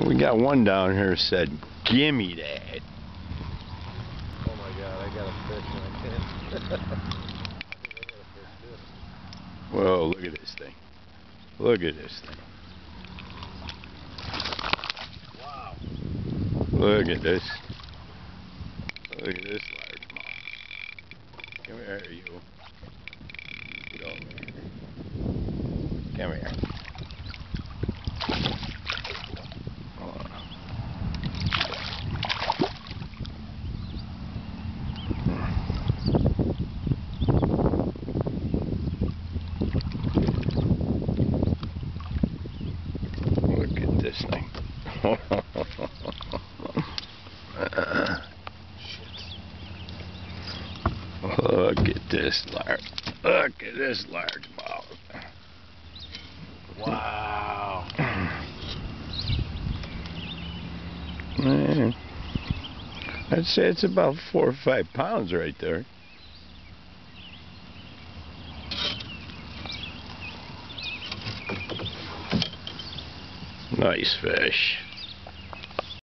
We got one down here said, "Gimme that." Oh my God, I got a fish and I can't. I think I got a fish too. Whoa, look at this thing. Look at this thing. Wow. Look at this. Look at this largemouth. Come here, you. Go over here. Come here. Look at this thing. Look at this largemouth. Wow. Man, I'd say it's about 4 or 5 pounds right there. Nice fish.